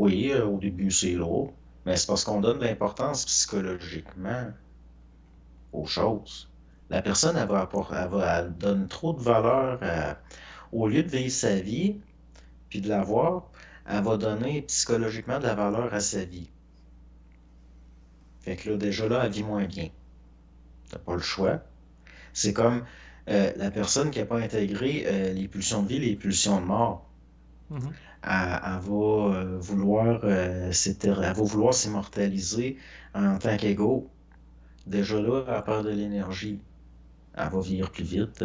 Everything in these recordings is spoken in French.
Oui, au début, c'est lourd, mais c'est parce qu'on donne de l'importance psychologiquement aux choses. La personne, elle donne trop de valeur au lieu de vivre sa vie, puis de l'avoir, elle va donner psychologiquement de la valeur à sa vie. Fait que là, déjà là, elle vit moins bien. T'as pas le choix. C'est comme la personne qui n'a pas intégré les pulsions de vie, les pulsions de mort. Mhm. Elle va elle va vouloir s'immortaliser en tant qu'ego. Déjà là, elle perd de l'énergie. Elle va vieillir plus vite.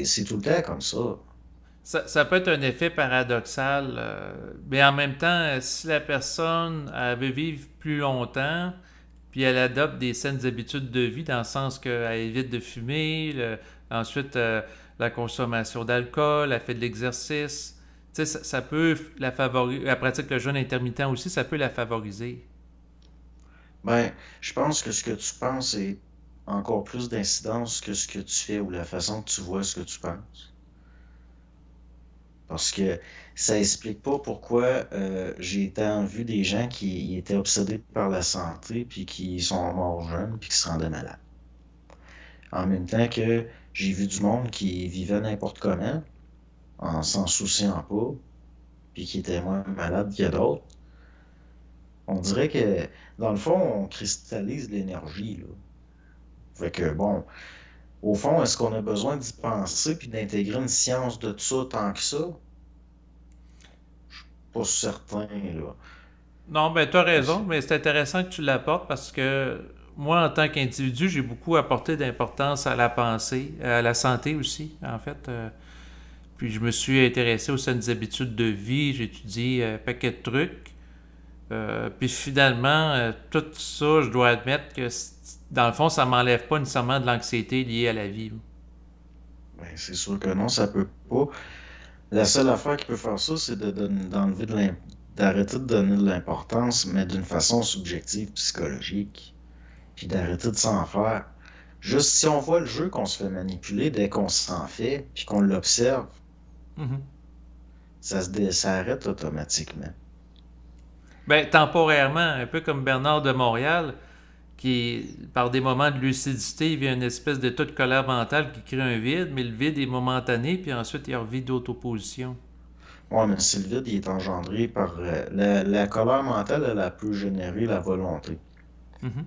C'est tout le temps comme ça. Ça peut être un effet paradoxal, mais en même temps, si la personne elle veut vivre plus longtemps, puis elle adopte des saines habitudes de vie, dans le sens qu'elle évite de fumer, ensuite la consommation d'alcool, elle fait de l'exercice, tu sais, ça peut la favoriser, la pratique le jeûne intermittent aussi, ça peut la favoriser. Ben, je pense que ce que tu penses est encore plus d'incidence que ce que tu fais ou la façon que tu vois ce que tu penses. Parce que ça explique pas pourquoi j'ai tant vu des gens qui étaient obsédés par la santé puis qui sont morts jeunes puis qui se rendaient malades. En même temps que j'ai vu du monde qui vivait n'importe comment, en s'en souciant pas, puis qui était moins malade que d'autres. On dirait que, dans le fond, on cristallise l'énergie, là. Fait que, bon, au fond, est-ce qu'on a besoin d'y penser puis d'intégrer une science de ça tant que ça? Pas certain, là. Non, ben tu as Parce- raison, mais c'est intéressant que tu l'apportes parce que moi, en tant qu'individu, j'ai beaucoup apporté d'importance à la pensée, à la santé aussi, en fait. Puis je me suis intéressé aux saines habitudes de vie, j'ai étudié un paquet de trucs. Puis finalement, tout ça, je dois admettre que dans le fond, ça m'enlève pas nécessairement de l'anxiété liée à la vie. Ben, c'est sûr que non, ça peut pas. La seule affaire qui peut faire ça, c'est d'enlever d'arrêter de donner de l'importance, mais d'une façon subjective, psychologique, puis d'arrêter de s'en faire. Juste si on voit le jeu qu'on se fait manipuler dès qu'on s'en fait, puis qu'on l'observe, Mhm. ça arrête automatiquement. Ben, temporairement, un peu comme Bernard de Montréal, qui, par des moments de lucidité, il vit une espèce d'état de colère mentale qui crée un vide, mais le vide est momentané, puis ensuite il revit d'autoposition. Ouais, mais si le vide il est engendré par la colère mentale, elle a pu générer la volonté. Mhm.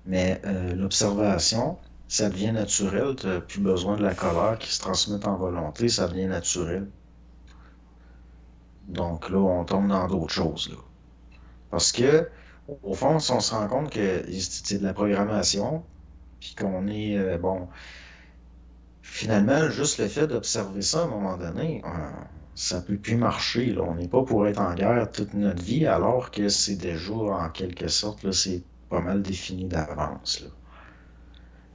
Mais l'observation, ça devient naturel. Tu n'as plus besoin de la colère qui se transmet en volonté, ça devient naturel. Donc là, on tombe dans d'autres choses, là. Parce que, au fond, si on se rend compte que c'est de la programmation, puis qu'on est, bon, finalement, juste le fait d'observer ça à un moment donné, ça peut plus marcher, là. On n'est pas pour être en guerre toute notre vie, alors que c'est déjà, en quelque sorte, là, c'est pas mal défini d'avance, là.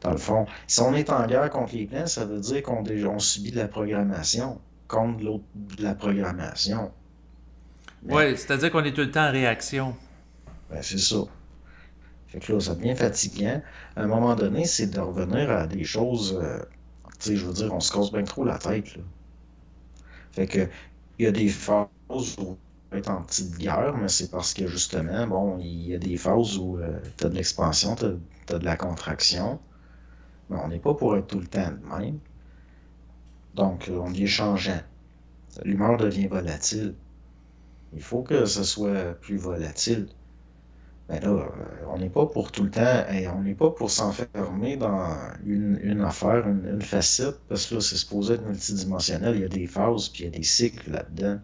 Dans le fond, si on est en guerre contre les plans, ça veut dire on subit de la programmation contre l'autre de la programmation. Mais, Ouais, c'est-à-dire qu'on est tout le temps en réaction. ben, c'est ça. Fait que là, ça devient fatigant. À un moment donné, c'est de revenir à des choses, tu sais, je veux dire, on se casse bien trop la tête, là. Fait que, il y a des phases où on va être en petite guerre, mais c'est parce que justement, bon, il y a des phases où tu as de l'expansion, tu as de la contraction, mais on n'est pas pour être tout le temps de même. Donc, on devient changeant. L'humeur devient volatile. Il faut que ce soit plus volatile. Mais là, on n'est pas pour tout le temps, et on n'est pas pour s'enfermer dans une affaire, une facette, parce que là, c'est supposé être multidimensionnel. Il y a des phases, puis il y a des cycles là-dedans.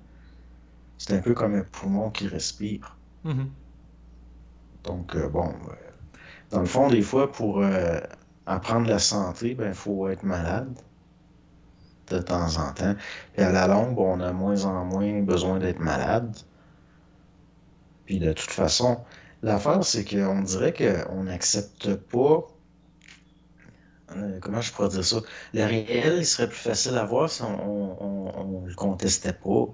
C'est un peu comme un poumon qui respire. Mhm. Donc, bon, dans le fond, des fois, pour apprendre la santé, ben, il faut être malade de temps en temps. Puis à la longue, bon, on a moins en moins besoin d'être malade. Puis de toute façon, l'affaire, c'est qu'on dirait qu'on n'accepte pas, comment je pourrais dire ça, le réel, il serait plus facile à voir si on le contestait pas.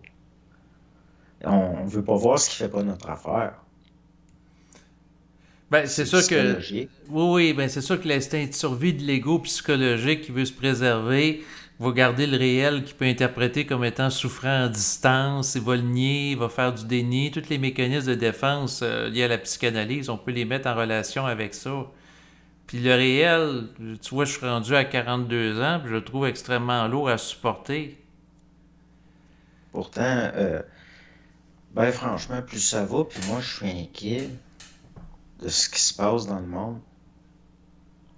On ne veut pas voir ce qui fait pas notre affaire. Ben, c'est C'est sûr que. psychologique. Oui, oui, ben c'est sûr que l'instinct de survie de l'ego psychologique qui veut se préserver, va garder le réel qu'il peut interpréter comme étant souffrant en distance, il va le nier, il va faire du déni. Tous les mécanismes de défense liés à la psychanalyse, on peut les mettre en relation avec ça. Puis le réel, tu vois, je suis rendu à 42 ans, puis je le trouve extrêmement lourd à supporter. Pourtant, ben franchement, plus ça va, puis moi, je suis inquiet de ce qui se passe dans le monde.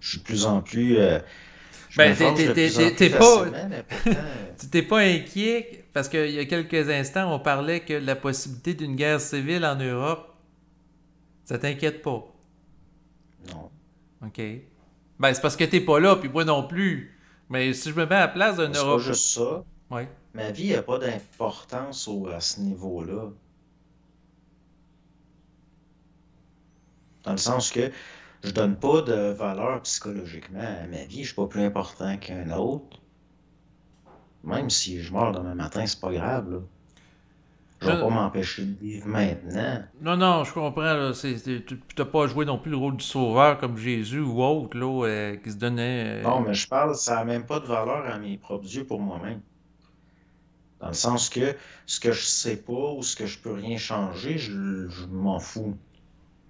Je suis de plus en plus... je Ben, m'informe de plus en plus t'es pas, facilement, mais pourtant... tu t'es pas inquiet, parce qu'il y a quelques instants, on parlait que la possibilité d'une guerre civile en Europe, ça t'inquiète pas. non. OK. Ben, c'est parce que t'es pas là, puis moi non plus. Mais si je me mets à la place d'un Mais c'est pas Europe... juste ça. Ouais. Ma vie n'a pas d'importance à ce niveau-là. Dans le sens que je donne pas de valeur psychologiquement à ma vie. Je suis pas plus important qu'un autre. Même si je meurs demain matin, c'est pas grave, là. Je vais Non, pas m'empêcher de vivre maintenant. non, non, je comprends. Là, tu n'as pas joué non plus le rôle du sauveur comme Jésus ou autre, là, qui se donnait... Non, mais je parle, ça n'a même pas de valeur à mes propres yeux pour moi-même. Dans le sens que ce que je sais pas ou ce que je peux rien changer, je m'en fous.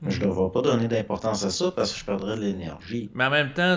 Mais je ne Mhm. devrais pas donner d'importance à ça parce que je perdrais de l'énergie. Mais en même temps,